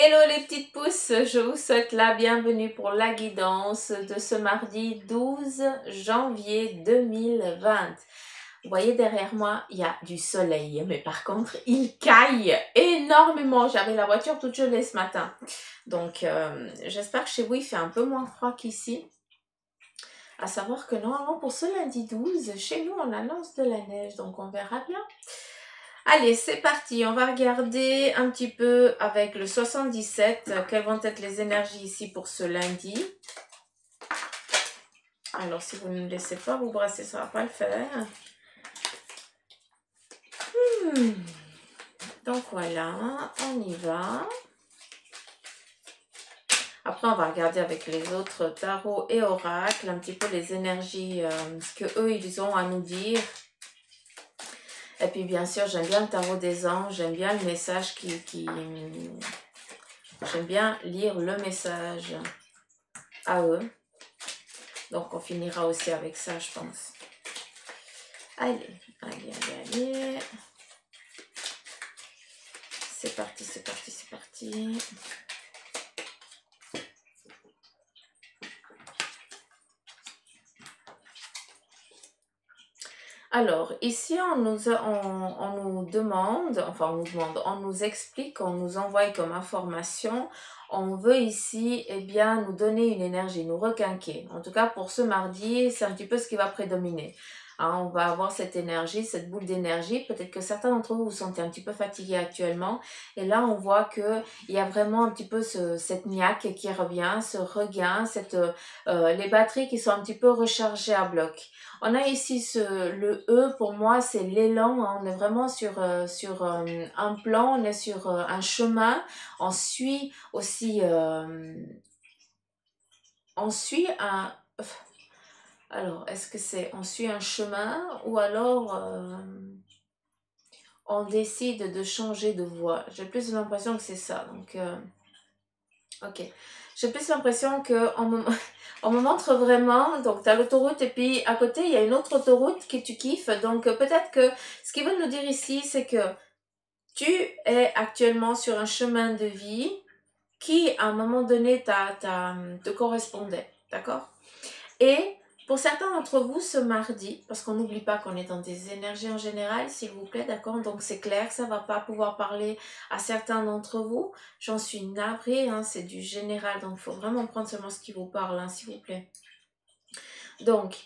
Hello les petites pousses, je vous souhaite la bienvenue pour la guidance de ce mardi 12 janvier 2020. Vous voyez derrière moi, il y a du soleil, mais par contre, il caille énormément. J'avais la voiture toute gelée ce matin. Donc, j'espère que chez vous, il fait un peu moins froid qu'ici. À savoir que normalement, pour ce lundi 12, chez nous, on annonce de la neige, donc on verra bien. Allez, c'est parti. On va regarder un petit peu avec le 77, quelles vont être les énergies ici pour ce lundi. Alors, si vous ne me laissez pas vous brasser, ça ne va pas le faire. Donc voilà, on y va. Après, on va regarder avec les autres tarots et oracles, un petit peu les énergies, ce que eux ils ont à nous dire. Et puis, bien sûr, j'aime bien le tarot des anges, j'aime bien le message j'aime bien lire le message à eux. Donc, on finira aussi avec ça, je pense. Allez, allez, allez, allez. C'est parti, c'est parti, c'est parti. Alors, ici, on nous demande, on nous explique, on nous envoie comme information. On veut ici, eh bien, nous donner une énergie, nous requinquer. En tout cas, pour ce mardi, c'est un petit peu ce qui va prédominer. Hein, on va avoir cette énergie, cette boule d'énergie. Peut-être que certains d'entre vous vous sentez un petit peu fatigués actuellement. Et là, on voit qu'il y a vraiment un petit peu cette niaque qui revient, ce regain, les batteries qui sont un petit peu rechargées à bloc. On a ici le E, pour moi, c'est l'élan. Hein. On est vraiment sur un plan, on est sur un chemin. On suit aussi, on suit un... Alors, est-ce que c'est on suit un chemin ou alors on décide de changer de voie? J'ai plus l'impression que c'est ça. Donc, ok. J'ai plus l'impression qu'on me, on me montre vraiment, donc tu as l'autoroute et puis à côté il y a une autre autoroute que tu kiffes. Donc peut-être que ce qu'ils veulent nous dire ici, c'est que tu es actuellement sur un chemin de vie qui à un moment donné te correspondait. D'accord? Et pour certains d'entre vous, ce mardi, parce qu'on n'oublie pas qu'on est dans des énergies en général, s'il vous plaît, d'accord? Donc c'est clair, ça ne va pas pouvoir parler à certains d'entre vous. J'en suis navrée, hein, c'est du général, donc il faut vraiment prendre seulement ce qui vous parle, hein, s'il vous plaît. Donc,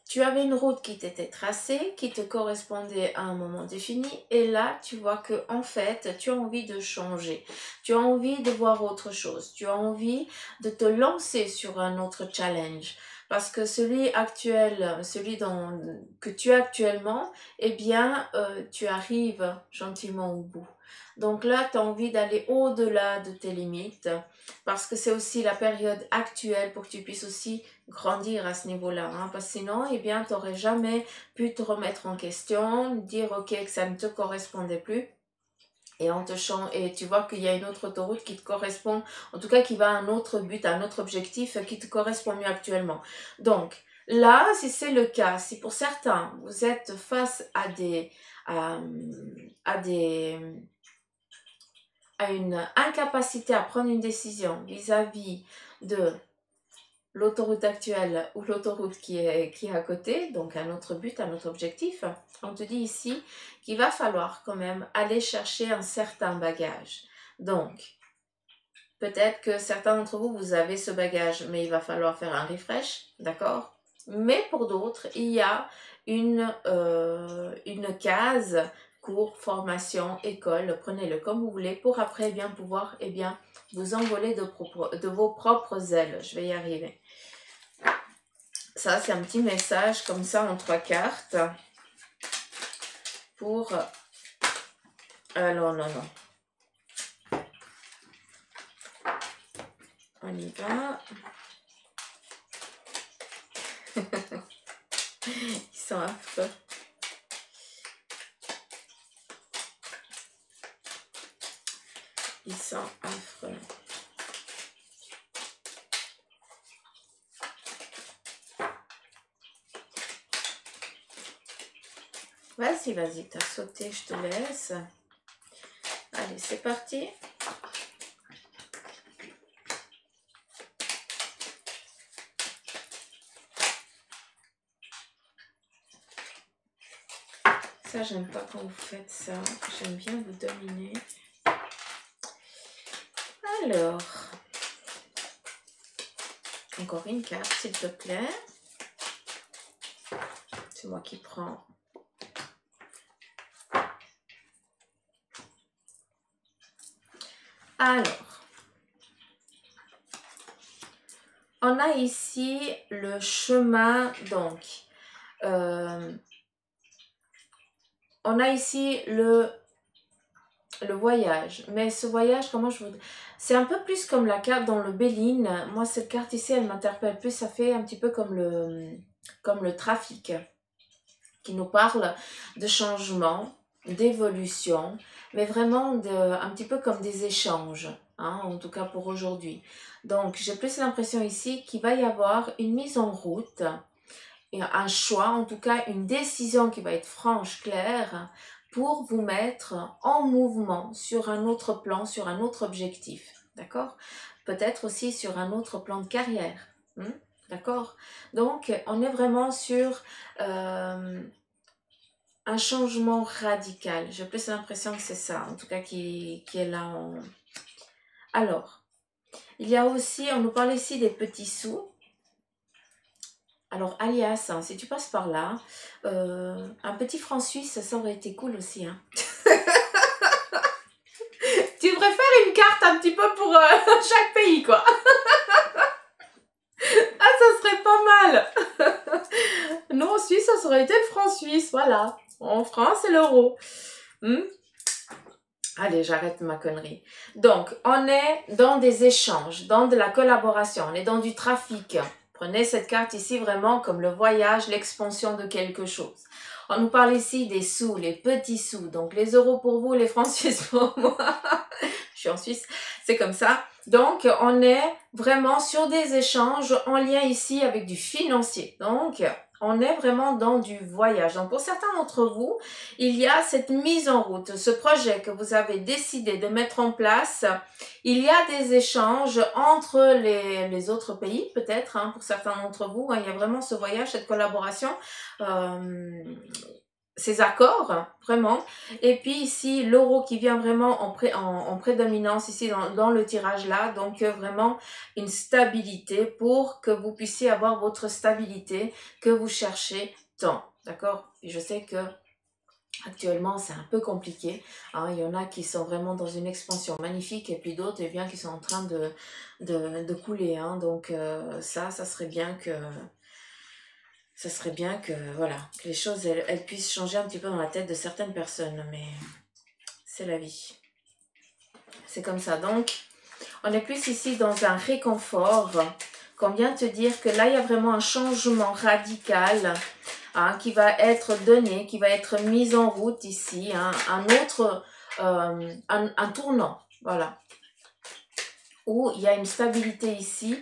tu avais une route qui t'était tracée, qui te correspondait à un moment défini, et là, tu vois que en fait, tu as envie de changer, tu as envie de voir autre chose, tu as envie de te lancer sur un autre challenge, parce que celui actuel, que tu as actuellement, eh bien, tu arrives gentiment au bout. Donc là, tu as envie d'aller au-delà de tes limites, parce que c'est aussi la période actuelle pour que tu puisses aussi grandir à ce niveau-là, hein, parce que sinon, eh bien, tu n'aurais jamais pu te remettre en question, dire ok que ça ne te correspondait plus. Et tu vois qu'il y a une autre autoroute qui te correspond, en tout cas qui va à un autre but, à un autre objectif qui te correspond mieux actuellement. Donc là, si c'est le cas, si pour certains vous êtes face à une incapacité à prendre une décision vis-à-vis de l'autoroute actuelle ou l'autoroute qui est à côté, donc un autre but, un autre objectif, on te dit ici qu'il va falloir quand même aller chercher un certain bagage. Donc, peut-être que certains d'entre vous, vous avez ce bagage, mais il va falloir faire un refresh, d'accord? Mais pour d'autres, il y a une case cours, formation, école, prenez-le comme vous voulez pour après bien pouvoir vous envoler de vos propres ailes. Je vais y arriver. Ça, c'est un petit message comme ça en 3 cartes pour... non, non, non. On y va. Ils sont affreux. Ils sont affreux. Vas-y, vas-y, t'as sauté, je te laisse. Allez, c'est parti. Ça, j'aime pas quand vous faites ça. J'aime bien vous dominer. Alors, encore une carte, s'il te plaît. C'est moi qui prends. Alors, on a ici le chemin, donc, on a ici le voyage, mais ce voyage, comment je vous dis, c'est un peu plus comme la carte dans le Béline. Moi, cette carte ici, elle m'interpelle plus, ça fait un petit peu comme le trafic, qui nous parle de changement, d'évolution, mais vraiment un petit peu comme des échanges, hein, en tout cas pour aujourd'hui. Donc, j'ai plus l'impression ici qu'il va y avoir une mise en route, un choix, en tout cas une décision qui va être franche, claire, pour vous mettre en mouvement sur un autre plan, sur un autre objectif, d'accord? Peut-être aussi sur un autre plan de carrière, d'accord? Donc, on est vraiment sur un changement radical. J'ai plus l'impression que c'est ça, en tout cas, qui est là. Alors, il y a aussi, on nous parle ici des petits sous. Alors, alias, hein, si tu passes par là, un petit franc suisse, ça aurait été cool aussi. Hein. Tu préfères une carte un petit peu pour chaque pays, quoi. Ah, ça serait pas mal. Non, en Suisse, ça aurait été le franc suisse, voilà. En France, c'est l'euro. Allez, j'arrête ma connerie. Donc, on est dans des échanges, dans de la collaboration, on est dans du trafic. Prenez cette carte ici vraiment comme le voyage, l'expansion de quelque chose. On nous parle ici des sous, les petits sous. Donc, les euros pour vous, les francs suisses pour moi. Je suis en Suisse, c'est comme ça. Donc, on est vraiment sur des échanges en lien ici avec du financier. Donc, on est vraiment dans du voyage. Donc, pour certains d'entre vous, il y a cette mise en route, ce projet que vous avez décidé de mettre en place. Il y a des échanges entre les autres pays, peut-être, hein, pour certains d'entre vous. Hein, il y a vraiment ce voyage, cette collaboration. Ces accords, vraiment. Et puis ici, l'euro qui vient vraiment en prédominance ici dans le tirage là. Donc vraiment une stabilité pour que vous puissiez avoir votre stabilité que vous cherchez tant. D'accord? Et je sais que actuellement, c'est un peu compliqué. Hein. Il y en a qui sont vraiment dans une expansion magnifique et puis d'autres eh bien, qui sont en train de couler. Hein. Donc ça serait bien que... Ça serait bien que, voilà, que les choses, elles puissent changer un petit peu dans la tête de certaines personnes, mais c'est la vie. C'est comme ça. Donc, on est plus ici dans un réconfort, qu'on vient te dire que là, il y a vraiment un changement radical hein, qui va être donné, qui va être mis en route ici, hein, un tournant, voilà. Où il y a une stabilité ici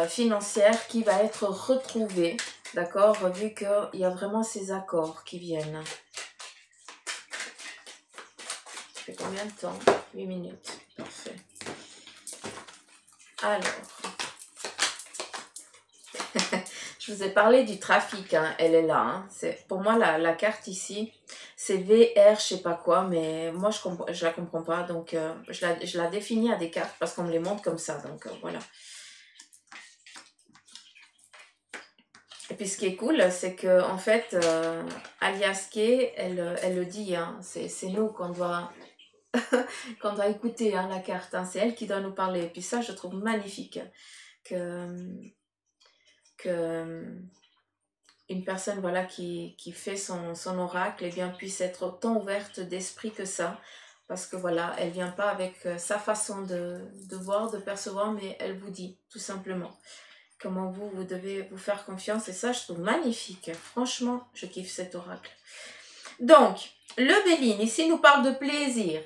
financière qui va être retrouvée. D'accord, vu qu'il y a vraiment ces accords qui viennent. Ça fait combien de temps? 8 minutes. Parfait. Alors. Je vous ai parlé du trafic. Hein. Elle est là. Hein. Pour moi, la carte ici, c'est VR, je sais pas quoi. Mais moi, je la comprends pas. Donc, je la définis à des cartes parce qu'on me les montre comme ça. Donc, voilà. Et puis ce qui est cool, c'est que en fait, Alias Kay, elle le dit, hein, c'est nous qu'on doit, qu'on doit écouter hein, la carte. Hein, c'est elle qui doit nous parler. Et puis ça, je trouve magnifique que une personne voilà, qui fait son oracle eh bien, puisse être autant ouverte d'esprit que ça. Parce que voilà, elle vient pas avec sa façon de voir, de percevoir, mais elle vous dit tout simplement comment vous devez vous faire confiance. Et ça, je trouve magnifique. Franchement, je kiffe cet oracle. Donc, le Béline, ici, nous parle de plaisir.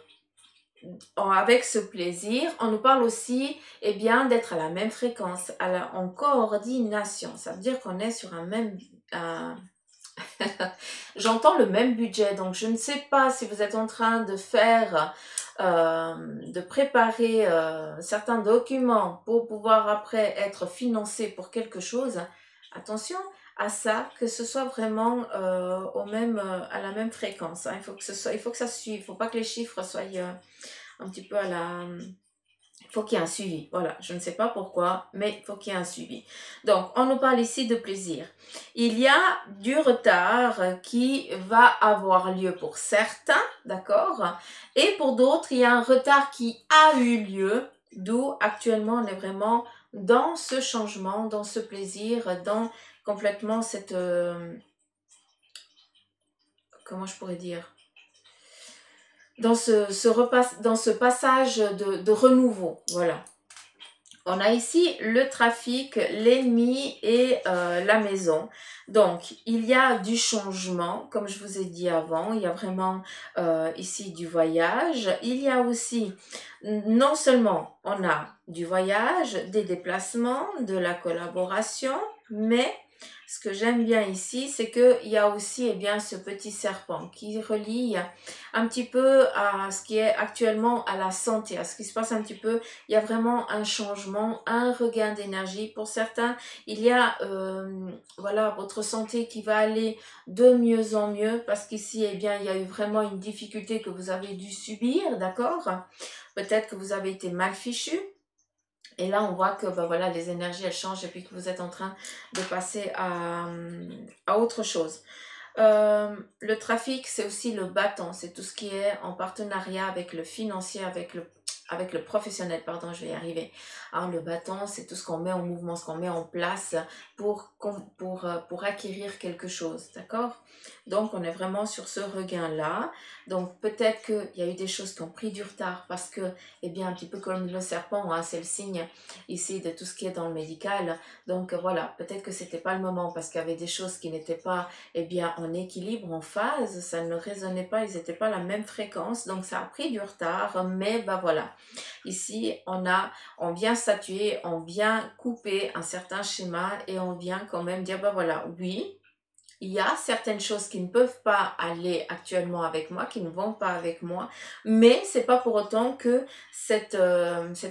Avec ce plaisir, on nous parle aussi eh bien, d'être à la même fréquence, en coordination. Ça veut dire qu'on est sur un même... J'entends le même budget, donc je ne sais pas si vous êtes en train de faire... de préparer certains documents pour pouvoir après être financé pour quelque chose, attention, à ça, que ce soit vraiment à la même fréquence. Hein. Il faut que ça suive. Il ne faut pas que les chiffres soient un petit peu à la... Il faut qu'il y ait un suivi. Voilà, je ne sais pas pourquoi, mais il faut qu'il y ait un suivi. Donc, on nous parle ici de plaisir. Il y a du retard qui va avoir lieu pour certains, d'accord? Et pour d'autres, il y a un retard qui a eu lieu, d'où actuellement on est vraiment dans ce changement, dans ce plaisir, dans complètement cette... comment je pourrais dire? Dans dans ce passage de renouveau, voilà. On a ici le trafic, l'ennemi et la maison. Donc, il y a du changement, comme je vous ai dit avant. Il y a vraiment ici du voyage. Il y a aussi, non seulement on a du voyage, des déplacements, de la collaboration, mais ce que j'aime bien ici, c'est qu'il y a aussi eh bien, ce petit serpent qui relie un petit peu à ce qui est actuellement à la santé, à ce qui se passe un petit peu. Il y a vraiment un changement, un regain d'énergie. Pour certains, il y a voilà, votre santé qui va aller de mieux en mieux parce qu'ici, eh bien, il y a eu vraiment une difficulté que vous avez dû subir, d'accord? Peut-être que vous avez été mal fichu. Et là, on voit que ben voilà, les énergies, elles changent et puis que vous êtes en train de passer à autre chose. Le trafic, c'est aussi le bâton. C'est tout ce qui est en partenariat avec le financier, avec le professionnel, pardon, je vais y arriver. Hein, le bâton, c'est tout ce qu'on met en mouvement, ce qu'on met en place pour acquérir quelque chose, d'accord? Donc, on est vraiment sur ce regain-là. Donc, peut-être qu'il y a eu des choses qui ont pris du retard parce que, eh bien, un petit peu comme le serpent, hein, c'est le signe ici de tout ce qui est dans le médical. Donc, voilà, peut-être que c'était pas le moment parce qu'il y avait des choses qui n'étaient pas, eh bien, en équilibre, en phase. Ça ne résonnait pas, ils n'étaient pas à la même fréquence. Donc, ça a pris du retard, mais bah voilà. Ici, on vient statuer, on vient couper un certain schéma et on vient quand même dire, bah voilà, oui, il y a certaines choses qui ne peuvent pas aller actuellement avec moi, qui ne vont pas avec moi, mais c'est pas pour autant que cette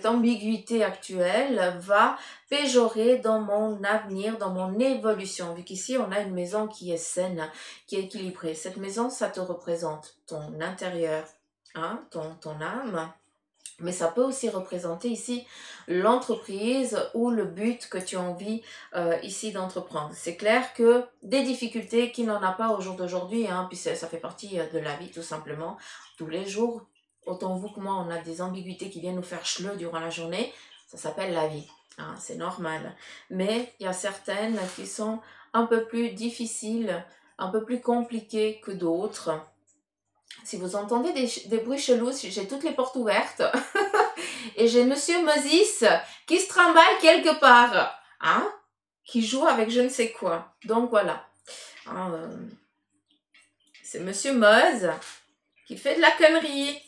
ambiguïté actuelle va péjorer dans mon avenir, dans mon évolution. Vu qu'ici, on a une maison qui est saine, qui est équilibrée. Cette maison, ça te représente ton intérieur, hein, ton âme. Mais ça peut aussi représenter ici l'entreprise ou le but que tu as envie ici d'entreprendre. C'est clair que des difficultés qui n'en a pas au jour d'aujourd'hui, hein, puis ça fait partie de la vie tout simplement. Tous les jours, autant vous que moi, on a des ambiguïtés qui viennent nous faire chleux durant la journée. Ça s'appelle la vie, hein, c'est normal. Mais il y a certaines qui sont un peu plus difficiles, un peu plus compliquées que d'autres. Si vous entendez des bruits chelous, j'ai toutes les portes ouvertes. Et j'ai Monsieur Moses qui se trimballe quelque part. Hein? Qui joue avec je ne sais quoi. Donc voilà. Hein, c'est Monsieur Moz qui fait de la connerie.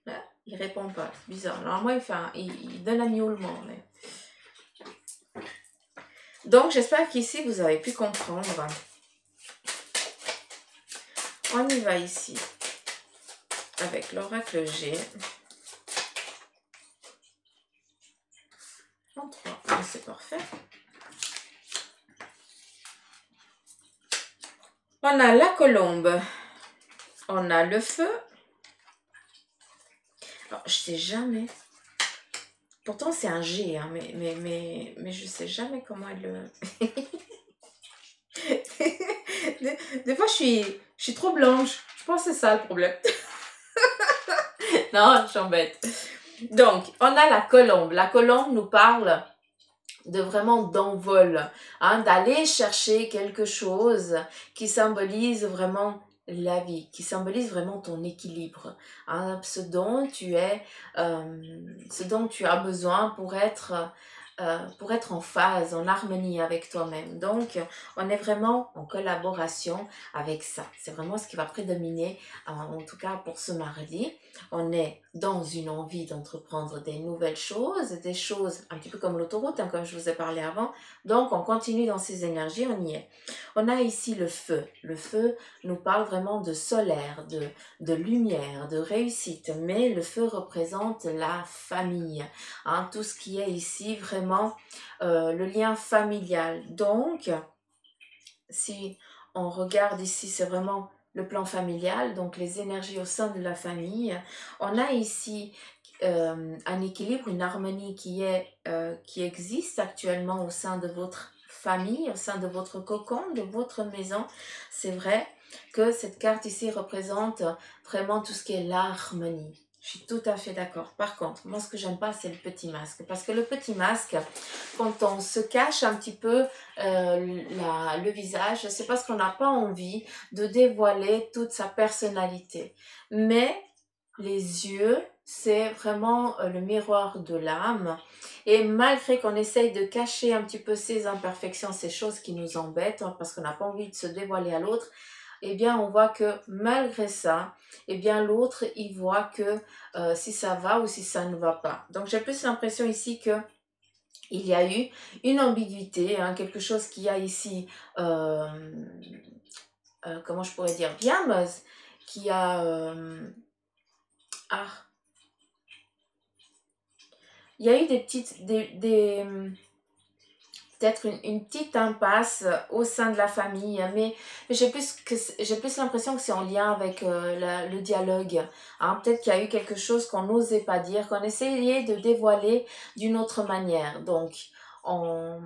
Hein? Il répond pas. C'est bizarre. Alors moi, il donne un miaulement. Mais... Donc j'espère qu'ici, vous avez pu comprendre. On y va ici avec l'oracle G. En 3, c'est parfait. On a la colombe. On a le feu. Alors, je sais jamais. Pourtant, c'est un G, hein, mais je sais jamais comment elle le... des fois, je suis trop blanche. Je pense que c'est ça le problème. Non, j'embête. Donc, on a la colombe. La colombe nous parle de vraiment d'envol, hein, d'aller chercher quelque chose qui symbolise vraiment la vie, qui symbolise vraiment ton équilibre, hein, ce dont tu as besoin pour être en phase, en harmonie avec toi-même. Donc, on est vraiment en collaboration avec ça. C'est vraiment ce qui va prédominer, en tout cas pour ce mardi. On est dans une envie d'entreprendre des nouvelles choses, des choses un petit peu comme l'autoroute, hein, comme je vous ai parlé avant. Donc, on continue dans ces énergies, on y est. On a ici le feu. Le feu nous parle vraiment de solaire, de lumière, de réussite. Mais le feu représente la famille, hein, tout ce qui est ici vraiment le lien familial. Donc, si on regarde ici, c'est vraiment le plan familial, donc les énergies au sein de la famille. On a ici un équilibre, une harmonie qui existe actuellement au sein de votre famille, au sein de votre cocon, de votre maison. C'est vrai que cette carte ici représente vraiment tout ce qui est l'harmonie. Je suis tout à fait d'accord. Par contre, moi, ce que j'aime pas, c'est le petit masque. Parce que le petit masque, quand on se cache un petit peu le visage, c'est parce qu'on n'a pas envie de dévoiler toute sa personnalité. Mais les yeux, c'est vraiment le miroir de l'âme. Et malgré qu'on essaye de cacher un petit peu ces imperfections, ces choses qui nous embêtent, hein, parce qu'on n'a pas envie de se dévoiler à l'autre, eh bien, on voit que malgré ça, eh bien, l'autre, il voit que si ça va ou si ça ne va pas. Donc, j'ai plus l'impression ici que il y a eu une ambiguïté, hein, quelque chose qui a ici, euh, comment je pourrais dire, bien, mais qui a, ah, il y a eu des petites, peut-être une petite impasse au sein de la famille, mais j'ai plus l'impression que c'est en lien avec le dialogue. Hein. Peut-être qu'il y a eu quelque chose qu'on n'osait pas dire, qu'on essayait de dévoiler d'une autre manière. Donc, on,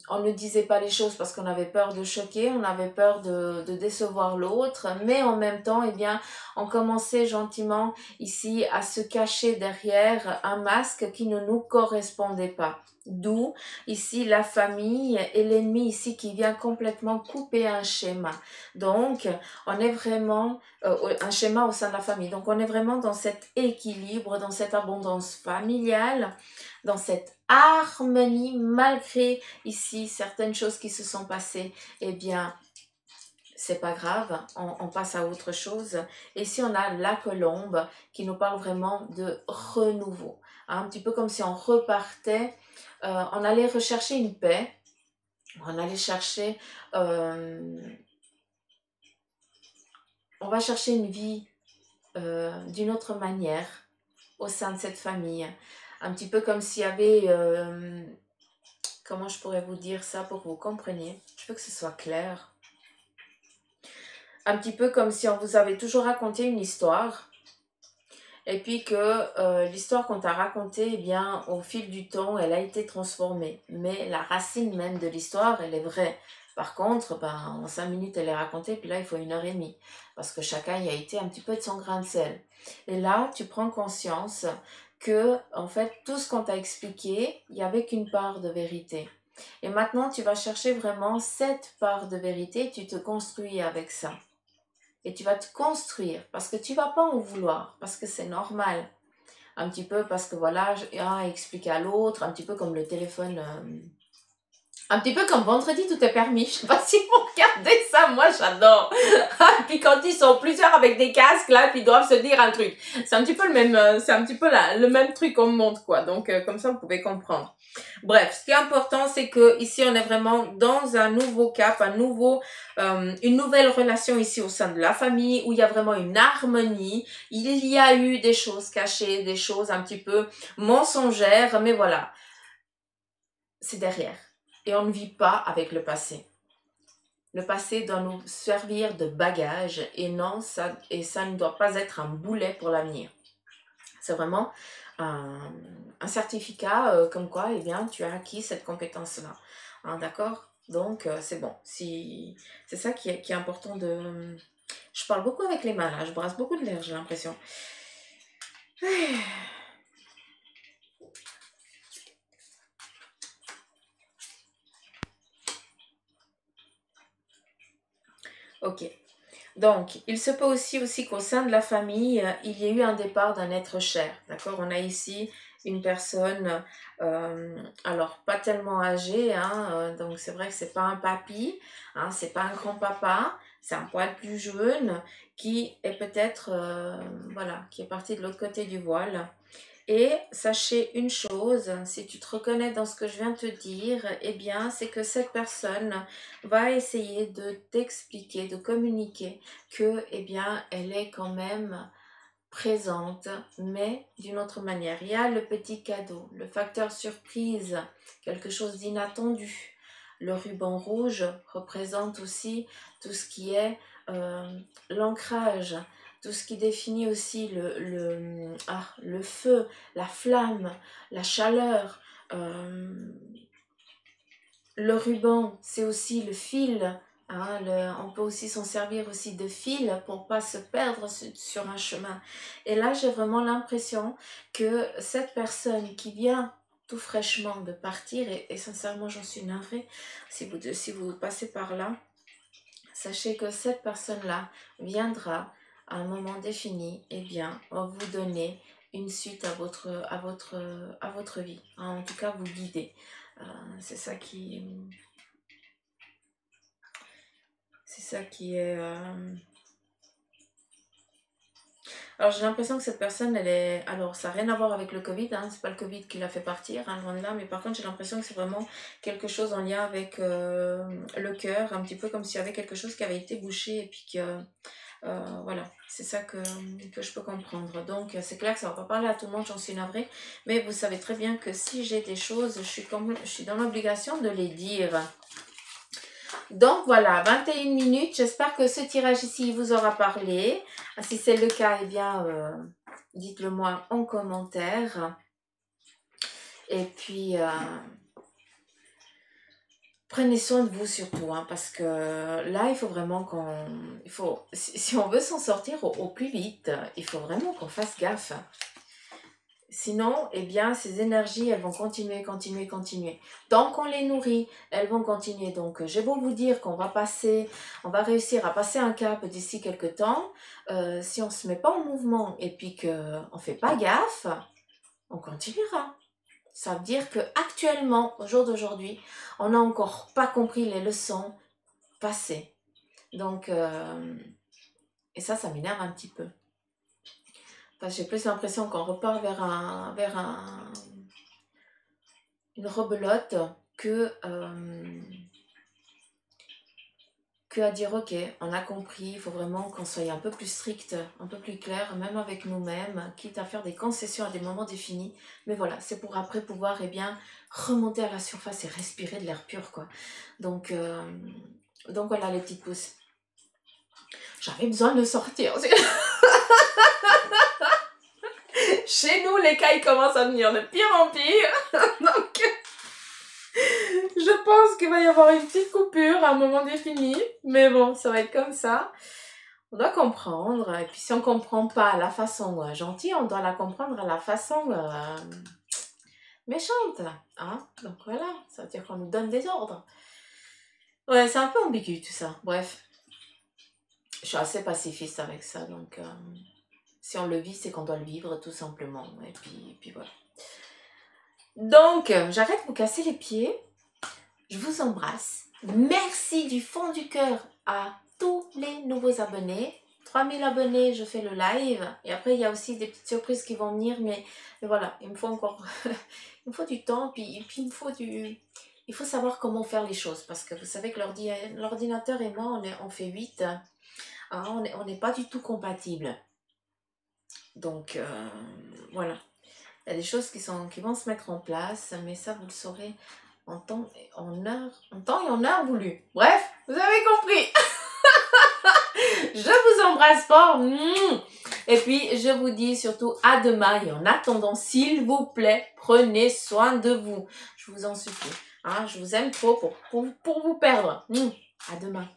on ne disait pas les choses parce qu'on avait peur de choquer, on avait peur de décevoir l'autre, mais en même temps, eh bien, on commençait gentiment ici à se cacher derrière un masque qui ne nous correspondait pas. D'où ici la famille et l'ennemi ici qui vient complètement couper un schéma. Donc, on est vraiment un schéma au sein de la famille. Donc, on est vraiment dans cet équilibre, dans cette abondance familiale, dans cette harmonie, malgré ici certaines choses qui se sont passées. Eh bien, c'est pas grave, on passe à autre chose. Et ici, on a la colombe qui nous parle vraiment de renouveau. Hein, un petit peu comme si on repartait, on allait rechercher une paix, on allait chercher, on va chercher une vie d'une autre manière au sein de cette famille. Un petit peu comme s'il y avait, comment je pourrais vous dire ça pour que vous compreniez. Je veux que ce soit clair. Un petit peu comme si on vous avait toujours raconté une histoire. Et puis que l'histoire qu'on t'a racontée, eh bien, au fil du temps, elle a été transformée. Mais la racine même de l'histoire, elle est vraie. Par contre, ben, en 5 minutes, elle est racontée, puis là, il faut 1 heure et demie. Parce que chacun y a été un petit peu de son grain de sel. Et là, tu prends conscience que, en fait, tout ce qu'on t'a expliqué, il n'y avait qu'une part de vérité. Et maintenant, tu vas chercher vraiment cette part de vérité, tu te construis avec ça. Et tu vas te construire parce que tu vas pas en vouloir, parce que c'est normal. Un petit peu parce que voilà, un explique à l'autre, un petit peu comme le téléphone. Un petit peu comme vendredi, tout est permis. Je sais pas si vous regardez ça, moi j'adore. Puis quand ils sont plusieurs avec des casques là, puis ils doivent se dire un truc. C'est un petit peu le même, c'est un petit peu le même truc qu'on me montre quoi. Donc comme ça vous pouvez comprendre. Bref, ce qui est important, c'est que ici on est vraiment dans un nouveau cap, une nouvelle relation ici au sein de la famille où il y a vraiment une harmonie. Il y a eu des choses cachées, des choses un petit peu mensongères, mais voilà, c'est derrière. Et on ne vit pas avec le passé. Le passé doit nous servir de bagage et ça ne doit pas être un boulet pour l'avenir. C'est vraiment un certificat comme quoi eh bien, tu as acquis cette compétence-là. Hein, d'accord. Donc, c'est bon. C'est ça qui est important de... Je parle beaucoup avec les mains, là. Je brasse beaucoup de l'air, j'ai l'impression. Ok. Donc, il se peut aussi qu'au sein de la famille, il y ait eu un départ d'un être cher. D'accord. On a ici une personne, alors pas tellement âgée, hein, donc c'est vrai que c'est pas un papy, hein, c'est pas un grand-papa, c'est un poil plus jeune qui est peut-être, voilà, qui est parti de l'autre côté du voile. Et sachez une chose, si tu te reconnais dans ce que je viens de te dire, eh bien, c'est que cette personne va essayer de t'expliquer, de communiquer que, eh bien, elle est quand même présente, mais d'une autre manière. Il y a le petit cadeau, le facteur surprise, quelque chose d'inattendu. Le ruban rouge représente aussi tout ce qui est l'ancrage, tout ce qui définit aussi le feu, la flamme, la chaleur. Le ruban, c'est aussi le fil. Hein, on peut aussi s'en servir aussi de fil pour pas se perdre sur un chemin. Et là, j'ai vraiment l'impression que cette personne qui vient tout fraîchement de partir, et sincèrement, j'en suis navrée, si vous passez par là, sachez que cette personne-là viendra à un moment défini, et bien, vous donner une suite à votre vie. Hein, en tout cas, vous guider. C'est ça qui... C'est ça qui est... Alors, j'ai l'impression que cette personne, elle est... Alors, ça n'a rien à voir avec le Covid, hein. C'est pas le Covid qui l'a fait partir, hein, loin de là. Mais par contre, j'ai l'impression que c'est vraiment quelque chose en lien avec le cœur. Un petit peu comme s'il y avait quelque chose qui avait été bouché et puis que... voilà, c'est ça que je peux comprendre. Donc, c'est clair que ça ne va pas parler à tout le monde, j'en suis navrée. Mais vous savez très bien que si j'ai des choses, je suis dans l'obligation de les dire. Donc voilà, 21 minutes. J'espère que ce tirage ici vous aura parlé. Si c'est le cas, eh bien, dites-le moi en commentaire. Et puis, prenez soin de vous surtout, hein, parce que là, il faut vraiment si on veut s'en sortir au plus vite, il faut vraiment qu'on fasse gaffe. Sinon, eh bien, ces énergies, elles vont continuer. Tant qu'on les nourrit, elles vont continuer. Donc, j'ai beau vous dire qu'on va réussir à passer un cap d'ici quelques temps. Si on ne se met pas en mouvement et puis qu'on ne fait pas gaffe, on continuera. Ça veut dire qu'actuellement, au jour d'aujourd'hui, on n'a encore pas compris les leçons passées. Donc, et ça m'énerve un petit peu. J'ai plus l'impression qu'on repart vers une rebelote que à dire ok, on a compris, il faut vraiment qu'on soit un peu plus strict, un peu plus clair, même avec nous-mêmes, quitte à faire des concessions à des moments définis. Mais voilà, c'est pour après pouvoir bien remonter à la surface et respirer de l'air pur, quoi. Donc voilà les petites pousses. J'avais besoin de sortir. Chez nous, les cas, ils commencent à venir de pire en pire. Donc, je pense qu'il va y avoir une petite coupure à un moment défini. Mais bon, ça va être comme ça. On doit comprendre. Et puis, si on ne comprend pas la façon gentille, on doit la comprendre à la façon méchante. Hein? Donc, voilà. Ça veut dire qu'on nous donne des ordres. Ouais, c'est un peu ambigu tout ça. Bref. Je suis assez pacifiste avec ça. Donc... si on le vit, c'est qu'on doit le vivre, tout simplement. Et puis voilà. Donc, j'arrête de vous casser les pieds. Je vous embrasse. Merci du fond du cœur à tous les nouveaux abonnés. 3000 abonnés, je fais le live. Et après, il y a aussi des petites surprises qui vont venir. Mais voilà, il me faut encore... il me faut du temps. Puis il faut savoir comment faire les choses. Parce que vous savez que l'ordinateur et moi, on fait 8. Hein, on n'est pas du tout compatibles. Donc, voilà. Il y a des choses qui vont se mettre en place, mais ça, vous le saurez en temps et en heure voulu. Bref, vous avez compris. Je vous embrasse fort. Et puis, je vous dis surtout à demain. Et en attendant, s'il vous plaît, prenez soin de vous. Je vous en supplie. Hein, je vous aime trop pour vous perdre. À demain.